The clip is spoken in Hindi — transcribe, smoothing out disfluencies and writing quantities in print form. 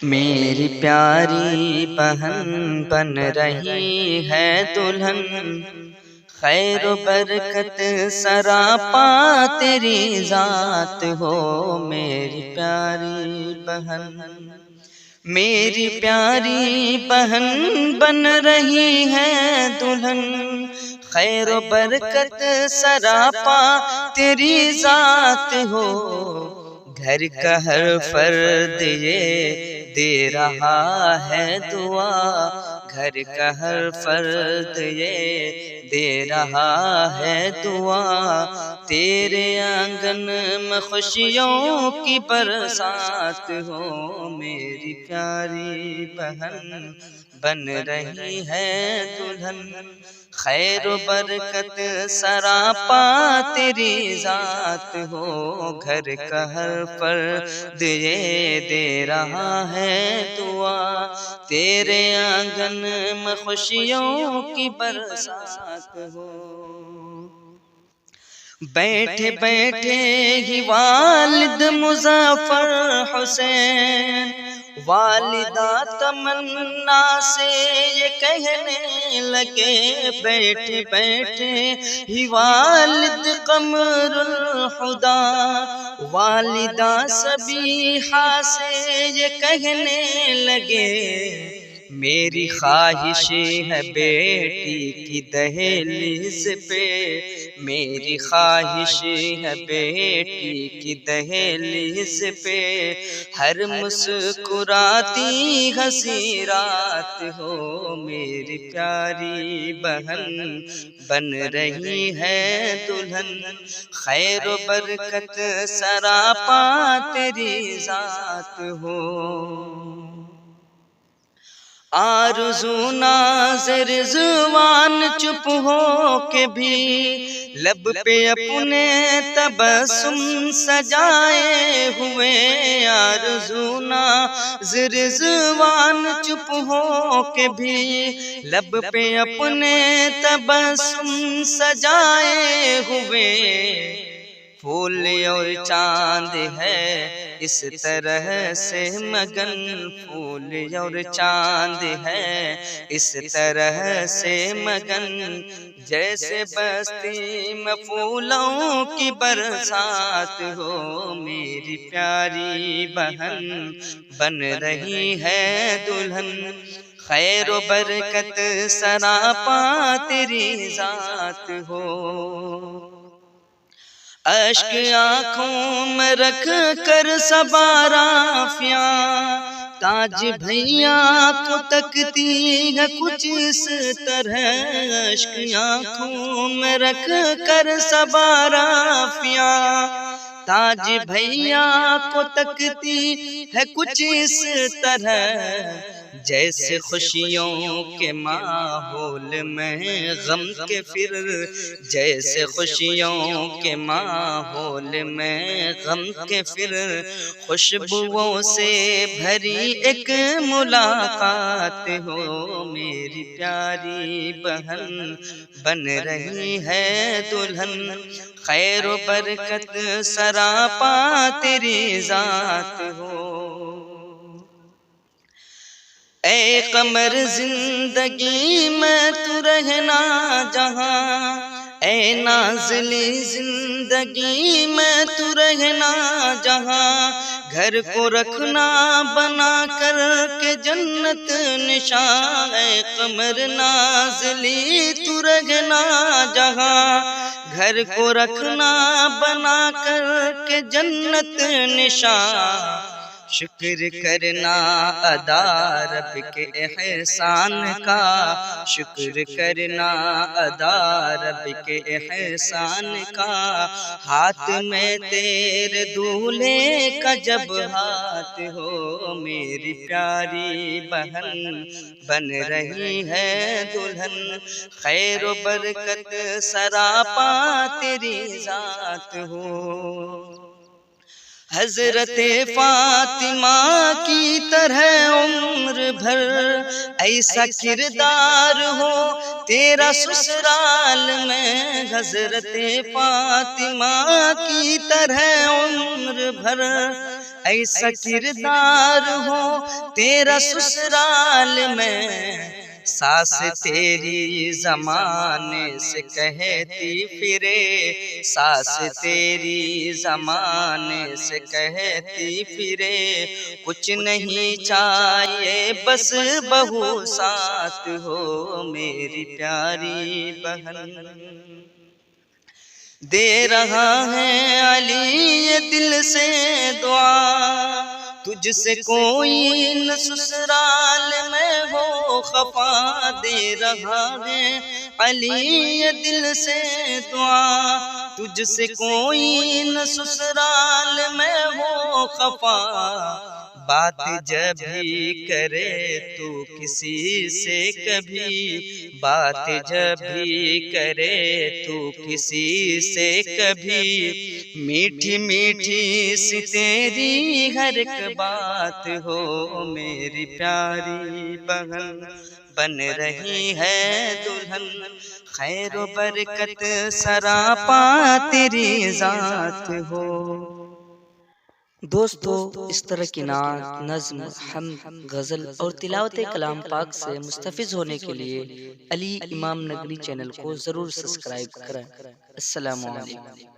मेरी प्यारी बहन बन रही है दुल्हन, खैर बरकत सरापा तेरी जात हो। मेरी प्यारी बहन, मेरी प्यारी बहन बन रही है दुल्हन, खैर बरकत सरापा तेरी जात हो। घर का हर फर्द ये दे रहा है दुआ, घर का हर फर्द ये दे रहा है दुआ। तेरे आंगन में खुशियों की बरसात हो। मेरी प्यारी बहन बन रही है दुल्हन, खैर बरकत सरापा तेरी जात हो। घर का हर फर्द ये दे रहा है दुआ, तेरे आंगन में खुशियों की बरसात हो। बैठे बैठे ही वालिद मुज़फ़्फ़र हुसैन, वालिदा तमन्ना से ये कहने लगे। बैठे बैठे ही वालिद क़मरुल हुदा, वालिदा सबीहा से ये कहने लगे। मेरी ख्वाहिश है बेटी की दहलीज़ पे, मेरी ख्वाहिश है बेटी की दहलीज़ पे, हर मुस्कुराती हंसी रात हो। मेरी प्यारी बहन बन रही है दुल्हन, खैर बरकत सरापा तेरी जात हो। आरज़ू नाज़ रिज़वान चुप हो के भी लब पे अपने तबस्सुम सजाए हुए। आरज़ू नाज़ रिज़वान चुप हो के भी लब पे अपने तबस्सुम सजाए हुए। फूल और चांद है इस तरह से मगन, फूल और चांद है इस तरह से मगन, जैसे बस्ती में फूलों की बरसात हो। मेरी प्यारी बहन बन रही है दुल्हन, खैर बरकत सरापा तेरी जात हो। अश्क आँखों में रख कर सबाराफिया, ताज भैया को तकती है कुछ इस तरह। अश्क आँखों में रख कर सबाराफिया, ताज भैया को तकती है कुछ इस तरह। जैसे खुशियों के माहौल में गम के फिर, जैसे खुशियों के माहौल में गम के फिर, खुशबुओं से भरी एक मुलाकात हो। मेरी प्यारी बहन बन रही है दुल्हन, खैर बरकत सरापा तेरी जात हो। ऐ कमर जिंदगी में तू रहना जहाँ, ऐ नाज़ली जिंदगी में तू रहना जहाँ, घर को रखना बना कर के जन्नत निशान। ऐ कमर नाज़ली तू रहना जहाँ, घर को रखना बना कर के जन्नत निशान। शुक्र करना अदा रब के एहसान का, शुक्र करना अदा रब के एहसान का। हाथ में तेरे दूल्हे का जब हाथ हो। मेरी प्यारी बहन बन रही है दुल्हन, खैर बरकत सरापा तेरी जात हो। हज़रते फ़ातिमा की तरह उम्र भर ऐसा किरदार हो तेरा ससुराल में, हजरते फातिमा की तरह उम्र भर। ऐसा किरदार हो तेरा ससुराल में, सास तेरी जमाने से कहती फिरे, सास तेरी जमाने से कहती फिरे। कुछ नहीं चाहिए बस बहू साथ हो मेरी प्यारी बहन। दे रहा है अली ये दिल से दुआ, तुझसे कोई न ससुराल में हो खफा। दे रहा है अली ये दिल से दुआ, तुझसे कोई न ससुराल में हो खफा। बात जब भी करे तू किसी से कभी, बात जब भी करे तू किसी से कभी, मीठी मीठी सी तेरी हर एक बात हो मेरी प्यारी बहन। बन रही है दुल्हन खैर बरकत सरापा तेरी जात हो। दोस्तों, इस तरह की नात, नज़्म, हम्द, गज़ल और तिलावत कलाम पाक से मुस्तफ़िज़ होने के लिए अली इमाम नगरी चैनल को ज़रूर सब्सक्राइब करें। अस्सलामु अलैकुम।